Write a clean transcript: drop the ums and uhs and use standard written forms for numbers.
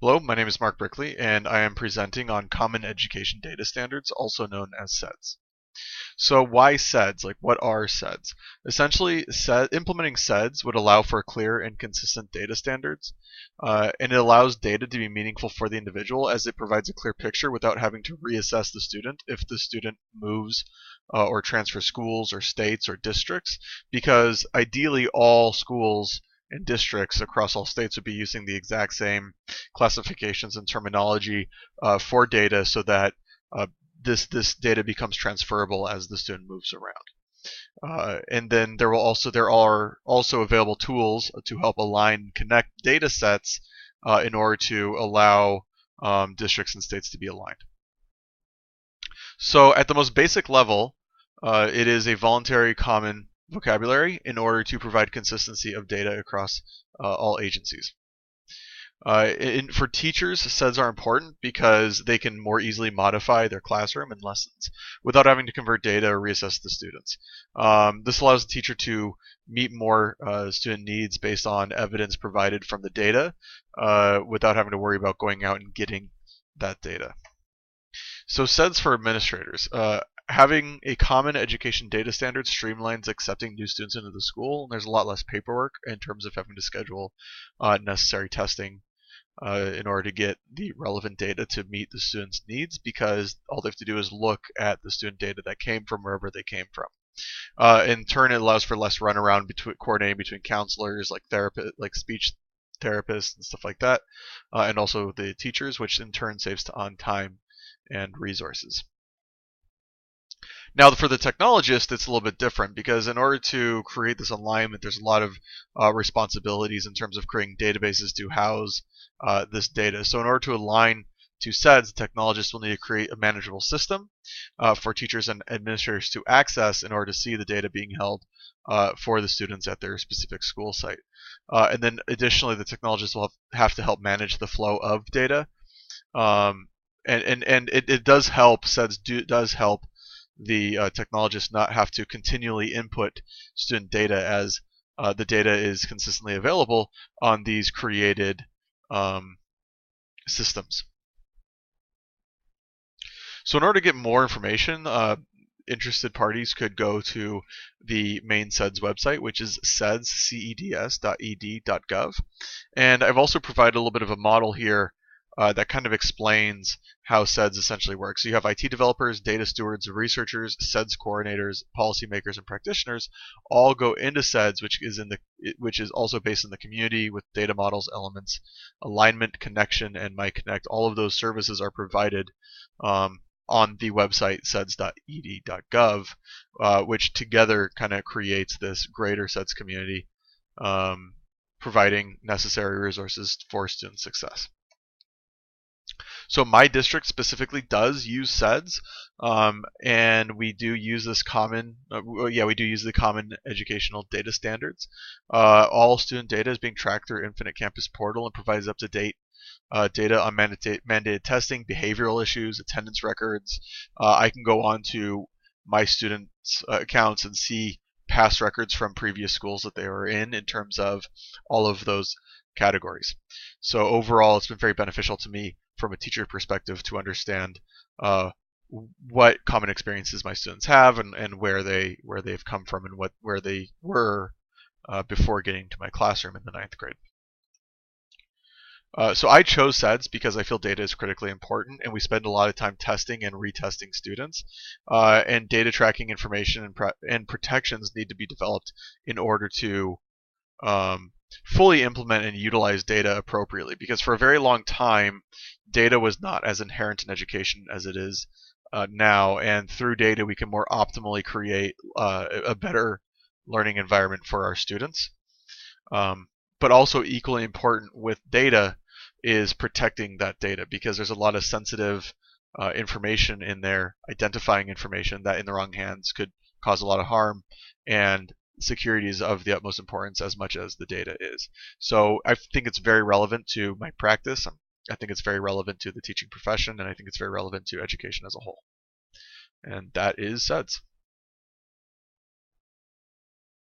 Hello, my name is Mark Brickley, and I am presenting on Common Education Data Standards, also known as CEDS. So why CEDS? Like, what are CEDS? Essentially, implementing CEDS would allow for clear and consistent data standards, and it allows data to be meaningful for the individual as it provides a clear picture without having to reassess the student if the student moves or transfers schools or states or districts, because ideally all schools and districts across all states would be using the exact same classifications and terminology for data so that this data becomes transferable as the student moves around. And then there are also available tools to help align and connect data sets in order to allow districts and states to be aligned. So at the most basic level, it is a voluntary common vocabulary in order to provide consistency of data across all agencies. For teachers, CEDS are important because they can more easily modify their classroom and lessons without having to convert data or reassess the students. This allows the teacher to meet more student needs based on evidence provided from the data without having to worry about going out and getting that data. So CEDS for administrators. Having a common education data standard streamlines accepting new students into the school, and there's a lot less paperwork in terms of having to schedule necessary testing in order to get the relevant data to meet the student's needs, because all they have to do is look at the student data that came from wherever they came from. In turn, it allows for less runaround coordinating between counselors, like speech therapists and stuff like that, and also the teachers, which in turn saves on time and resources. Now, for the technologist, it's a little bit different because in order to create this alignment, there's a lot of responsibilities in terms of creating databases to house this data. So in order to align to CEDS, the technologist will need to create a manageable system for teachers and administrators to access in order to see the data being held for the students at their specific school site. And then additionally, the technologist will have to help manage the flow of data. And it does help, CEDS does help the technologist not have to continually input student data as the data is consistently available on these created systems. So in order to get more information, interested parties could go to the main CEDS website, which is ceds.ed.gov. And I've also provided a little bit of a model here that kind of explains how CEDS essentially works. So you have IT developers, data stewards, researchers, CEDS coordinators, policymakers, and practitioners all go into CEDS, which is also based in the community with data models, elements, alignment, connection, and MyConnect. All of those services are provided on the website ceds.ed.gov, which together kind of creates this greater CEDS community, providing necessary resources for student success. So my district specifically does use CEDS, and we do use this we do use the Common Educational Data Standards. All student data is being tracked through Infinite Campus Portal and provides up-to-date data on mandated testing, behavioral issues, attendance records. I can go on to my students' accounts and see past records from previous schools that they were in terms of all of those categories. So overall, it's been very beneficial to me from a teacher perspective to understand what common experiences my students have and where they've come from and where they were before getting to my classroom in the 9th grade. So I chose CEDS because I feel data is critically important, and we spend a lot of time testing and retesting students, and data tracking information and protections need to be developed in order to fully implement and utilize data appropriately, because for a very long time data was not as inherent in education as it is now, and through data we can more optimally create a better learning environment for our students. But also equally important with data is protecting that data, because there's a lot of sensitive information in there, identifying information that in the wrong hands could cause a lot of harm, and security is of the utmost importance as much as the data is. So I think it's very relevant to my practice. I think it's very relevant to the teaching profession, and I think it's very relevant to education as a whole. And that is CEDS.